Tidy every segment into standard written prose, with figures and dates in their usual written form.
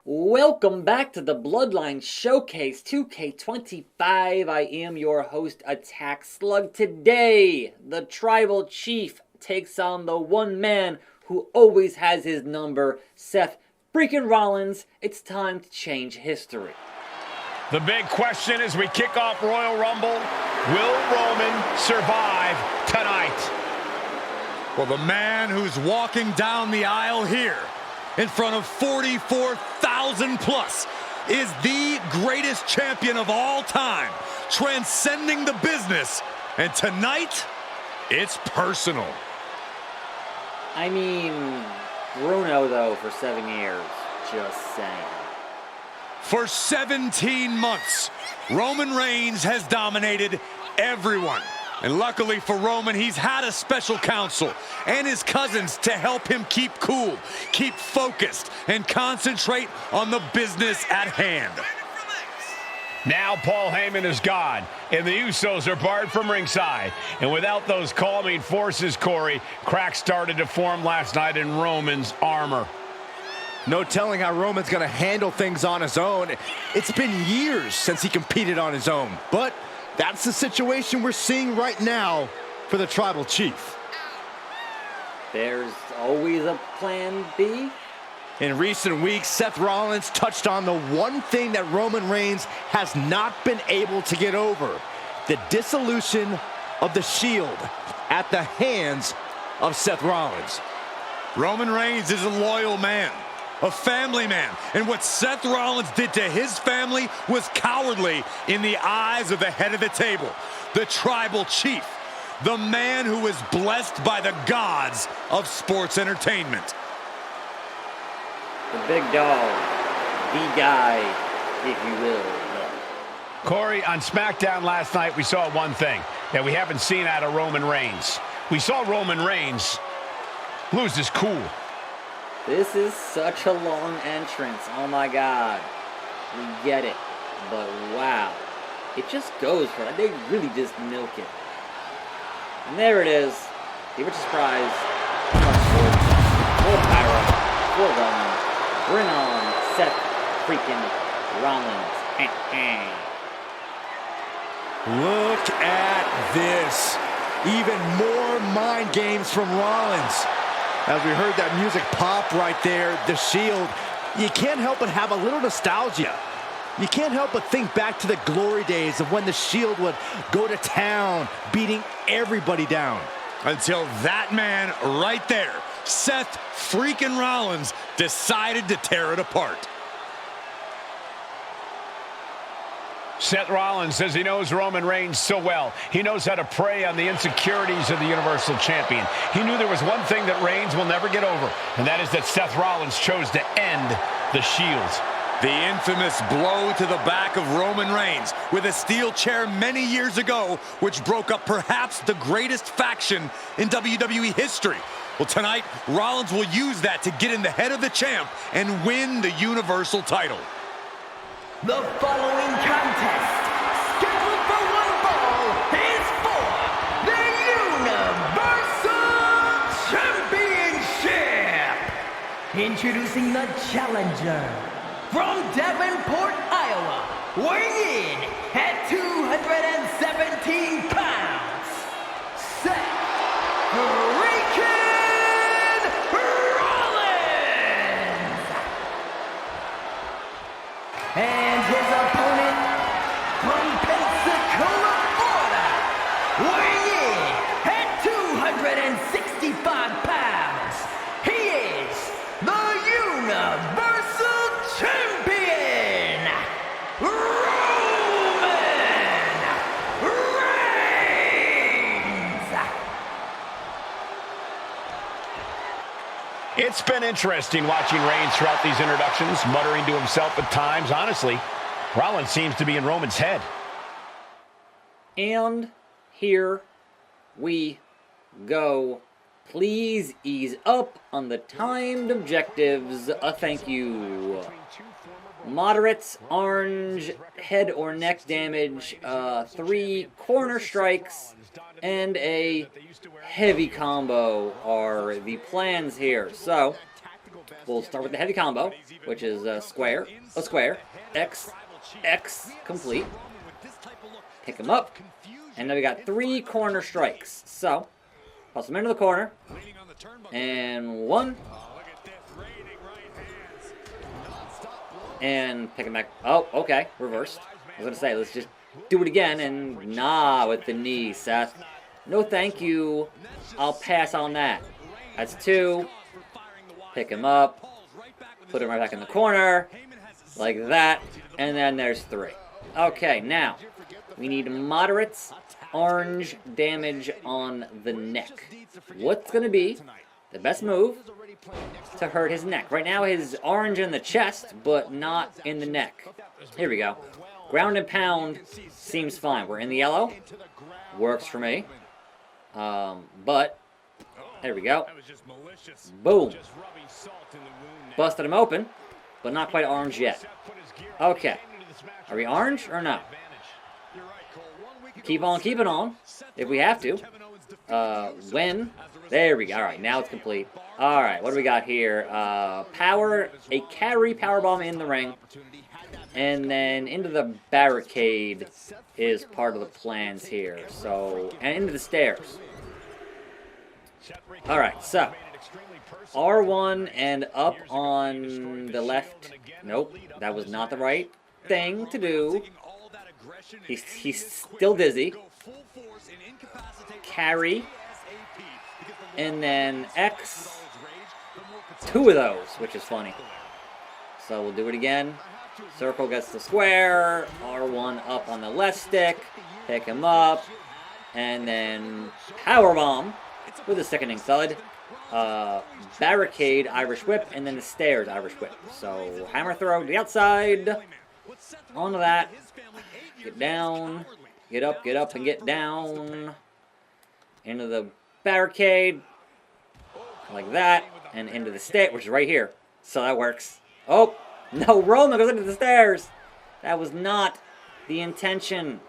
Welcome back to the Bloodline Showcase 2K25. I am your host, attackslug. Today, the Tribal Chief takes on the one man who always has his number, Seth freaking Rollins. It's time to change history. The big question as we kick off Royal Rumble, will Roman survive tonight? Well, the man who's walking down the aisle here in front of 44,000 plus is the greatest champion of all time, transcending the business. And tonight, it's personal. I mean, Bruno, though, for 7 years. Just saying. For 17 months, Roman Reigns has dominated everyone. And luckily for Roman, he's had a special counsel and his cousins to help him keep cool, keep focused, and concentrate on the business at hand. Now Paul Heyman is gone, and the Usos are barred from ringside. And without those calming forces, Corey, cracks started to form last night in Roman's armor. No telling how Roman's going to handle things on his own. It's been years since he competed on his own, but that's the situation we're seeing right now for the Tribal Chief. There's always a plan B. In recent weeks, Seth Rollins touched on the one thing that Roman Reigns has not been able to get over: the dissolution of the Shield at the hands of Seth Rollins. Roman Reigns is a loyal man, a family man, and what Seth Rollins did to his family was cowardly in the eyes of the head of the table, the Tribal Chief, the man who is blessed by the gods of sports entertainment. The big dog, the guy, if you will. Corey, on SmackDown last night, we saw one thing that we haven't seen out of Roman Reigns. We saw Roman Reigns lose his cool. This is such a long entrance. Oh my god. We get it. But wow. It just goes for it. They really just milk it. And there it is. The richest prize. For Pyro. For Roman. Bring on Seth freaking Rollins. Look at this. Even more mind games from Rollins. As we heard that music pop right there, the Shield, you can't help but have a little nostalgia. You can't help but think back to the glory days of when the Shield would go to town, beating everybody down. Until that man right there, Seth freaking Rollins, decided to tear it apart. Seth Rollins says he knows Roman Reigns so well. He knows how to prey on the insecurities of the Universal Champion. He knew there was one thing that Reigns will never get over, and that is that Seth Rollins chose to end the Shield. The infamous blow to the back of Roman Reigns with a steel chair many years ago, which broke up perhaps the greatest faction in WWE history. Well, tonight, Rollins will use that to get in the head of the champ and win the Universal title. The following contest, scheduled for one fall, is for the Universal Championship. Introducing the challenger from Davenport, Iowa, weighing in at 217 pounds, Seth freaking Rollins. And his opponent from Pensacola, Florida, weighing in at 265 pounds, he is the Universal Champion, Roman Reigns. It's been interesting watching Reigns throughout these introductions, muttering to himself at times. Honestly, Rollins seems to be in Roman's head. And here we go. Please ease up on the timed objectives. Thank you. Moderate orange head or neck damage, 3 corner strikes, and a heavy combo are the plans here. So, we'll start with the heavy combo, which is a square, X, X, complete. Pick him up, and then we got 3 corner strikes. So, toss him into the corner, and 1, and pick him back. Oh, okay, reversed. I was gonna say, let's just do it again, and nah with the knee, Seth. No thank you, I'll pass on that. That's 2, pick him up, put him right back in the corner, like that, and then there's 3. Okay, now, we need moderate orange damage on the neck. What's gonna be the best move to hurt his neck? Right now, his orange in the chest, but not in the neck. Here we go. Ground and pound seems fine. We're in the yellow. Works for me. But, there we go. Boom. Busted him open, but not quite orange yet. Okay. Are we orange or no? Keep on keeping on, if we have to. When? There we go. All right, now it's complete. All right, what do we got here? A carry powerbomb in the ring. And then into the barricade is part of the plans here. So, and into the stairs. All right, so R1 and up on the left. Nope, that was not the right thing to do. He's still dizzy. Carry. And then X. 2 of those, which is funny. So we'll do it again. Circle gets the square. R1 up on the left stick. Pick him up. And then powerbomb with a sickening thud. Barricade, Irish whip, and then the stairs, Irish whip. So hammer throw to the outside. Onto that. Get down. Get up, and get down. Into the barricade. Like that. And into the stair, which is right here. So that works. Oh, no, Roman goes into the stairs. That was not the intention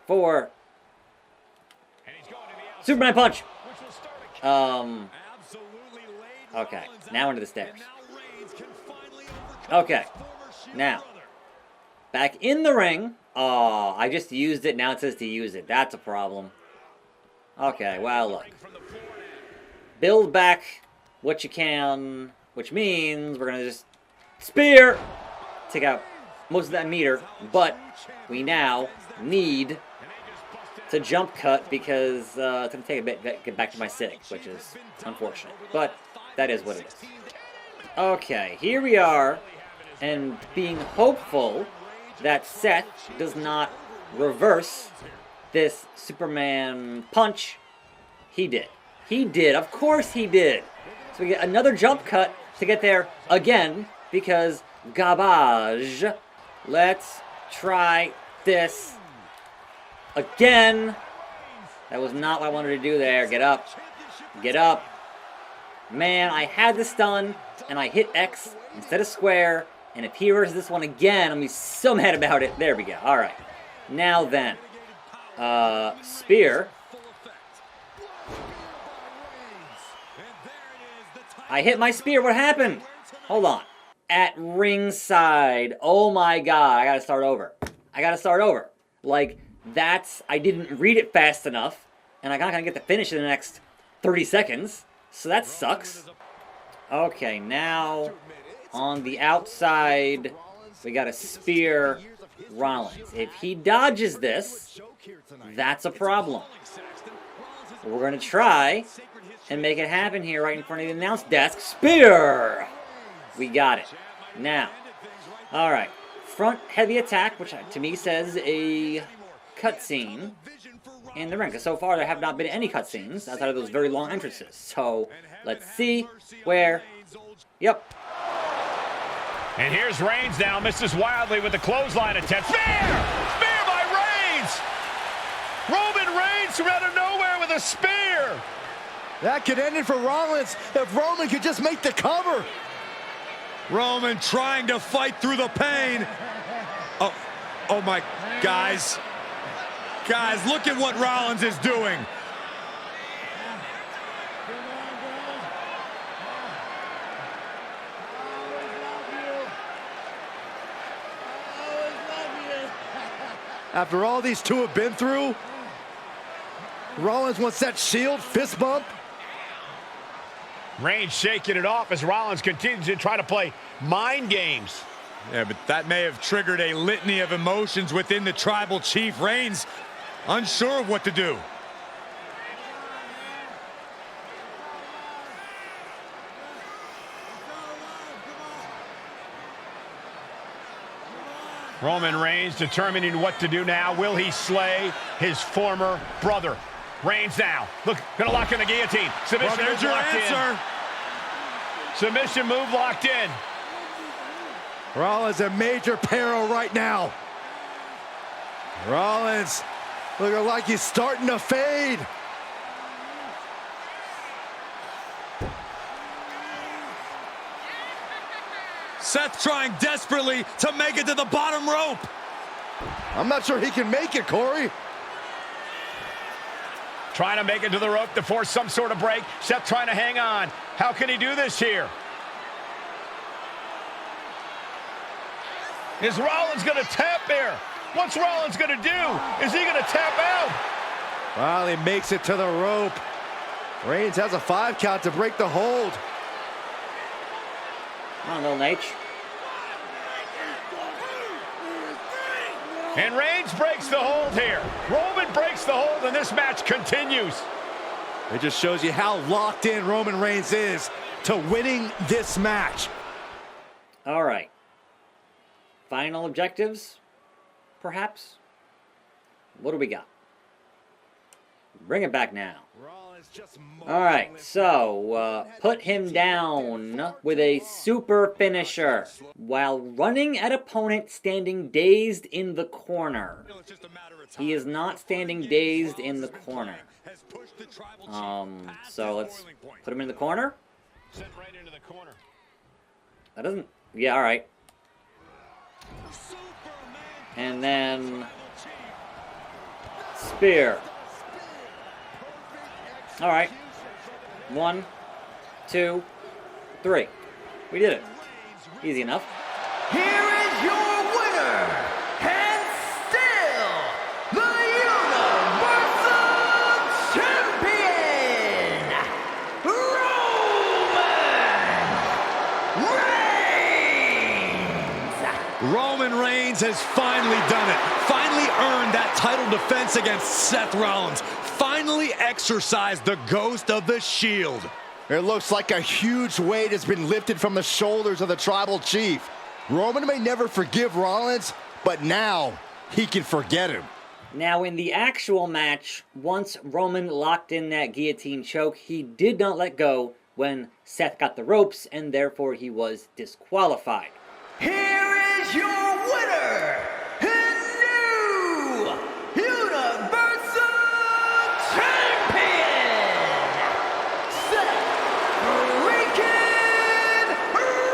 for Superman punch. Okay, now into the stairs. Okay, now, back in the ring. Oh, I just used it, now it says to use it. That's a problem. Okay, well, look. Build back what you can, which means we're going to just spear. Take out most of that meter, but we now need to jump cut because it's going to take a bit to get back to my sitting, which is unfortunate. But that is what it is. Okay, here we are, and being hopeful that Seth does not reverse this Superman punch. He did. He did. Of course he did. So we get another jump cut to get there again because garbage. Let's try this again. That was not what I wanted to do there. Get up. Get up. Man, I had the stun, and I hit X instead of square. And if he reverses this one again, I'm going to be so mad about it. There we go. All right. Now then. Spear. I hit my spear. What happened? Hold on. At ringside. Oh my god. I got to start over. I got to start over. Like, I didn't read it fast enough. And I'm not going to get the finish in the next 30 seconds. So that sucks. Okay, now on the outside, we got a spear Rollins. If he dodges this, that's a problem. We're going to try and make it happen here right in front of the announce desk. Spear! We got it. Now, all right. Front heavy attack, which to me says a cutscene in the ring. Because so far there have not been any cutscenes outside of those very long entrances. So let's see where. Yep. And here's Reigns now, misses wildly with the clothesline attempt. Spear! Spear by Reigns! Roman Reigns from out of nowhere with a spear! That could end it for Rollins if Roman could just make the cover. Roman trying to fight through the pain. Oh my, guys. Guys, look at what Rollins is doing. After all these two have been through, Rollins wants that Shield fist bump. Reigns shaking it off as Rollins continues to try to play mind games. Yeah, but that may have triggered a litany of emotions within the Tribal Chief. Reigns unsure of what to do. Roman Reigns determining what to do now. Will he slay his former brother? Reigns now. Look, gonna lock in the guillotine. Submission Well, there's move your locked answer. in. Submission move locked in. Rollins in major peril right now. Rollins looking like he's starting to fade. Seth trying desperately to make it to the bottom rope. I'm not sure he can make it, Corey. Trying to make it to the rope to force some sort of break. Seth trying to hang on. How can he do this here? Is Rollins going to tap here? What's Rollins going to do? Is he going to tap out? Well, he makes it to the rope. Reigns has a 5 count to break the hold. Come on, little Nate. And Reigns breaks the hold here. Roman breaks the hold, and this match continues. It just shows you how locked in Roman Reigns is to winning this match. All right. Final objectives, perhaps? What do we got? Bring it back now. All right, so put him down with a super finisher while running at opponent standing dazed in the corner. He is not standing dazed in the corner. So let's put him in the corner. That doesn't... Yeah, all right. And then... Spear. All right. 1, 2, 3. We did it. Easy enough. Here is your winner, and still the Universal Champion, Roman Reigns. Roman Reigns has finally done it. Finally earned that title defense against Seth Rollins. Finally exorcised the ghost of the Shield. It looks like a huge weight has been lifted from the shoulders of the Tribal Chief. Roman may never forgive Rollins, but now he can forget him. Now, in the actual match, once Roman locked in that guillotine choke, he did not let go when Seth got the ropes, and therefore he was disqualified. Here is your winner, and new Universal Champion, Seth freaking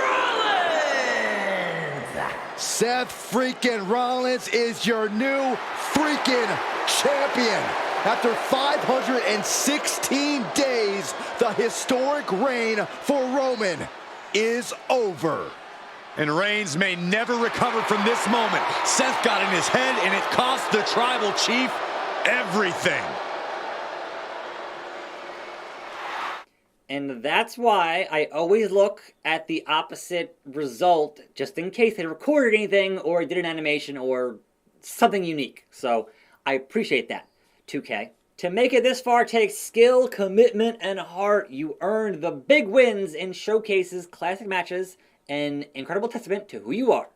Rollins. Seth freaking Rollins is your new freaking champion. After 516 days, the historic reign for Roman is over. And Reigns may never recover from this moment. Seth got in his head, and it cost the Tribal Chief everything. And that's why I always look at the opposite result, just in case they recorded anything or did an animation or something unique. So I appreciate that, 2K. To make it this far takes skill, commitment, and heart. You earned the big wins in showcases, classic matches, an incredible testament to who you are.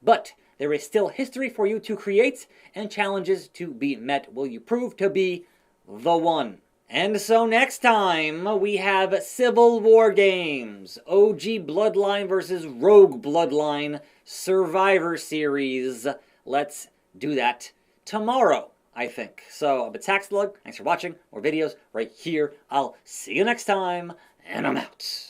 But there is still history for you to create and challenges to be met. Will you prove to be the one? And so next time, we have Civil War Games, OG Bloodline versus Rogue Bloodline, Survivor Series. Let's do that tomorrow, I think. So, I'm attackslug. Thanks for watching. More videos right here. I'll see you next time, and I'm out.